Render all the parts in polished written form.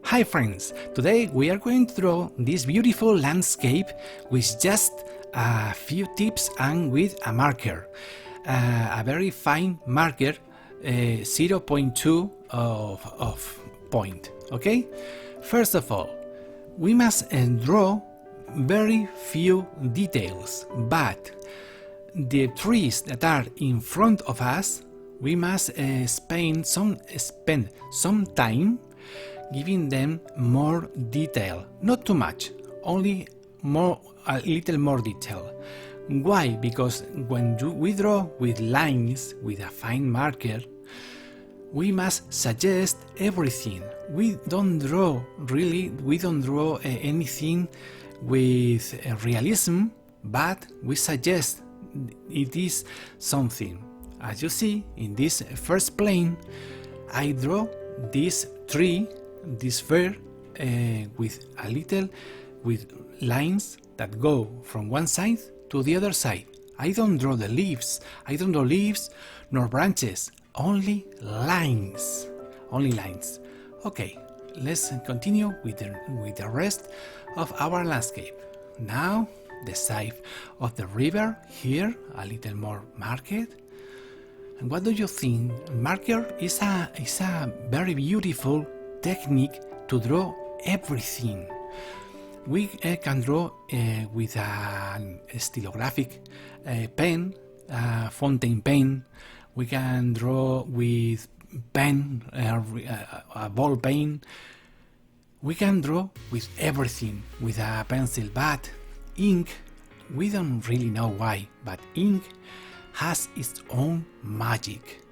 Hi friends, today we are going to draw this beautiful landscape with just a few tips and with a marker, a very fine marker, 0.2 of point, okay? First of all, we must draw very few details, but the trees that are in front of us, we must spend some time giving them more detail, not too much, only a little more detail. Why? Because when we draw with lines, with a fine marker, we must suggest everything. We don't draw anything with realism, but we suggest it is something. As you see in this first plane, I draw this tree, this fir, with lines that go from one side to the other side. I don't draw the leaves. I don't draw leaves nor branches. Only lines. Only lines. Okay, let's continue with the rest of our landscape. Now, the side of the river, here a little more marked. And what do you think? Marker is a very beautiful technique to draw everything. We can draw with a stylographic pen, fountain pen. We can draw with pen, a ball pen. We can draw with everything, with a pencil, but ink, we don't really know why, but ink has its own magic.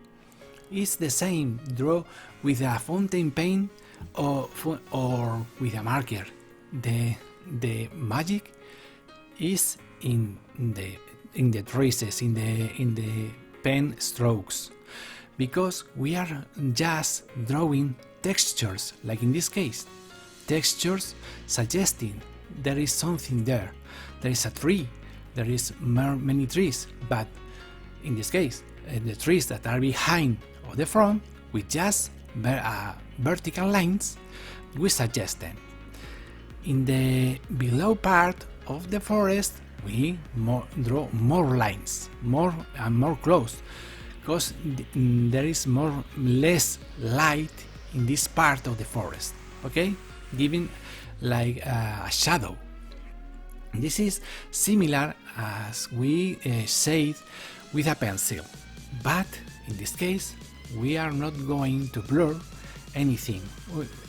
It's the same, draw with a fountain pen or with a marker. The magic is in the traces, in the pen strokes, because we are just drawing textures, like in this case, textures suggesting there is something there. There is a tree, there is many trees, but in this case, the trees that are behind or the front, with just vertical lines, we suggest them. In the below part of the forest, we draw more lines, more and more close, because there is less light in this part of the forest, okay? Giving like a shadow. This is similar as we said with a pencil, but in this case we are not going to blur anything.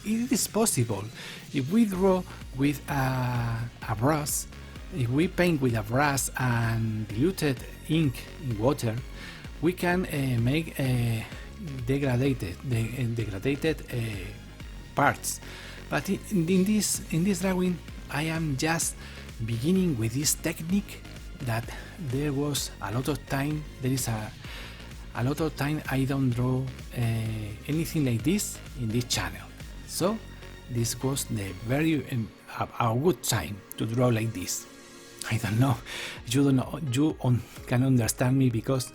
It is possible if we draw with a brush, if we paint with a brush and diluted ink in water, we can make degraded parts. But in this drawing, I am just beginning with this technique that there was a lot of time. There is a lot of time I don't draw anything like this in this channel. So this was the very a good time to draw like this. I don't know, you can understand me, because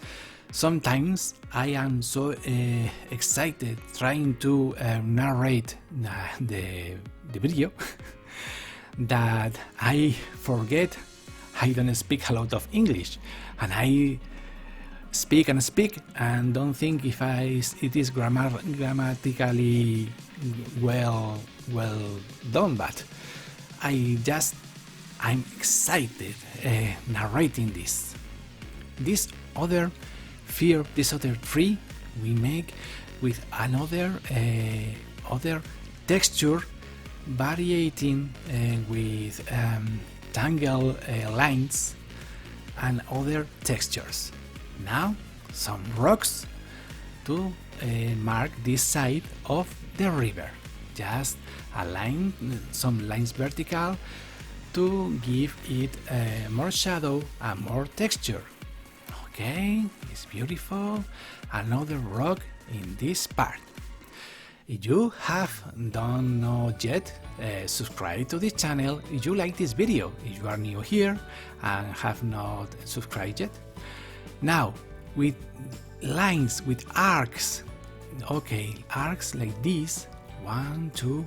sometimes I am so excited trying to narrate the video that I forget I don't speak a lot of English, and I speak and don't think if it is grammatically well done, but I'm excited narrating this. This other tree we make with another other texture, variating with tangle lines and other textures. Now some rocks to mark this side of the river. Just a line, some lines vertical to give it more shadow and more texture. Okay, it's beautiful. Another rock in this part. If you have done not yet, subscribe to this channel if you like this video, if you are new here and have not subscribed yet. Now, with lines, with arcs, okay, arcs like this, 1, 2,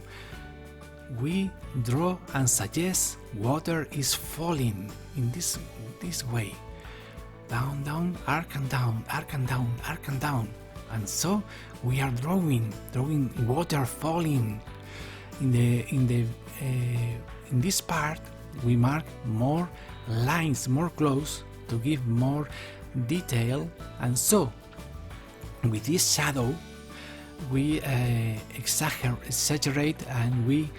we draw and suggest water is falling in this way. Down, down, arc and down, arc and down, arc and down. And so we are drawing water falling. In this part we mark more lines, more close, to give more detail. And so with this shadow we exaggerate and we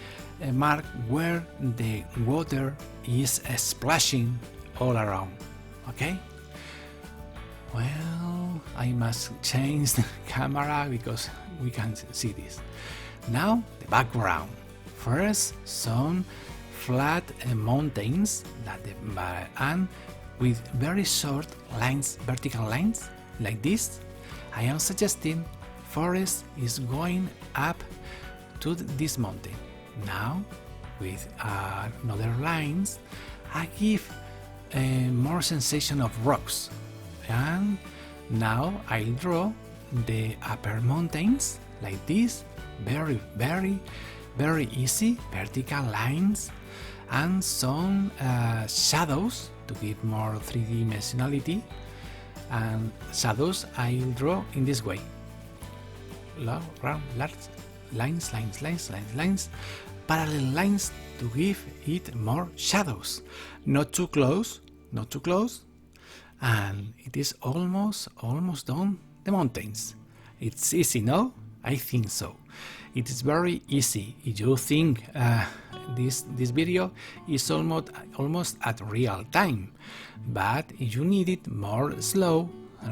mark where the water is splashing all around. Okay? Well, I must change the camera because we can't see this. Now the background. First, some flat mountains and with very short lines, vertical lines like this. I am suggesting forest is going up to this mountain. Now with another lines, I give more sensation of rocks. And now I'll draw the upper mountains like this, very easy, vertical lines, and some shadows to give more 3D-dimensionality. And shadows I'll draw in this way. Large lines, parallel lines to give it more shadows. Not too close, and it is almost done the mountains. It's easy, no? I think so. It is very easy. If you think this video is almost at real time, but if you need it more slow,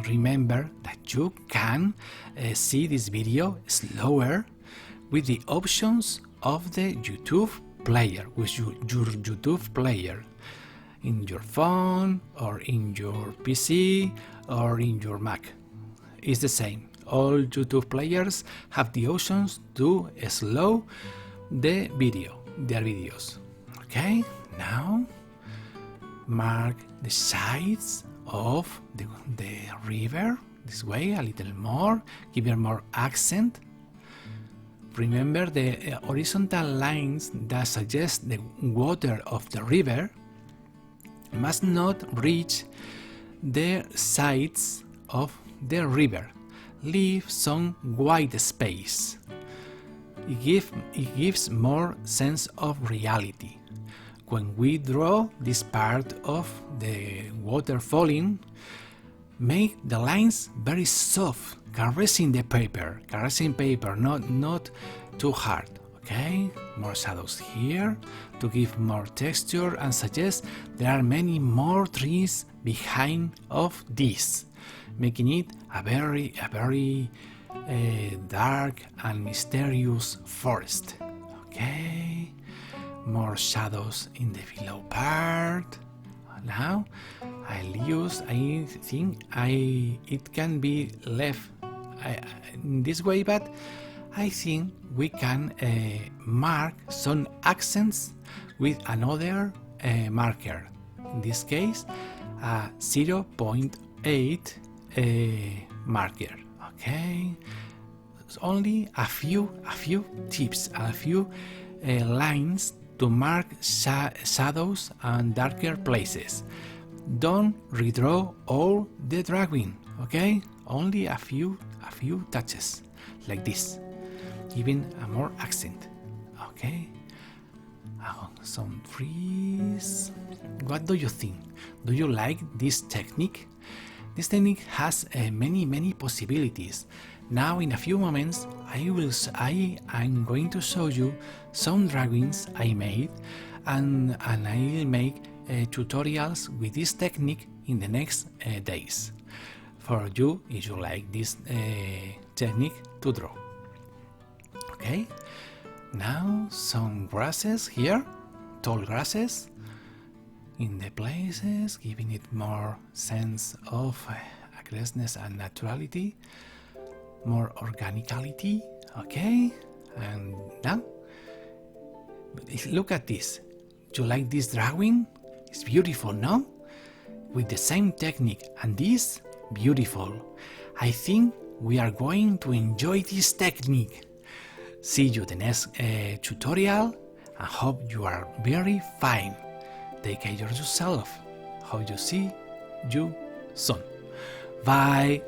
remember that you can see this video slower with the options of the YouTube player, with your YouTube player, in your phone or in your PC or in your Mac. It's the same. All YouTube players have the options to slow their videos. Okay, now mark the sides of the river this way a little more, give it more accent. Remember the horizontal lines that suggest the water of the river must not reach the sides of the river. Leave some white space. It gives more sense of reality. When we draw this part of the water falling, make the lines very soft, caressing paper, not too hard. Okay, more shadows here to give more texture and suggest there are many more trees behind of this, making it a very dark and mysterious forest. Okay, more shadows in the below part. Now I think it can be left in this way, but I think we can mark some accents with another marker. In this case, a 0.8 marker. Okay, it's only a few tips, a few lines to mark shadows and darker places. Don't redraw all the drawing. Okay, only a few touches like this, giving a more accent. Okay, some trees. What do you think? Do you like this technique? This technique has many possibilities. Now in a few moments I'm going to show you some drawings I made, and I'll make tutorials with this technique in the next days for you if you like this technique to draw. Okay, now some grasses here, tall grasses in the places, giving it more sense of aggressiveness and naturality, more organicality. Okay, and now look at this. You like this drawing? It's beautiful, no? With the same technique, and this beautiful. I think we are going to enjoy this technique. See you the next tutorial, I hope you are very fine. Take care of yourself. Hope you see you soon. Bye.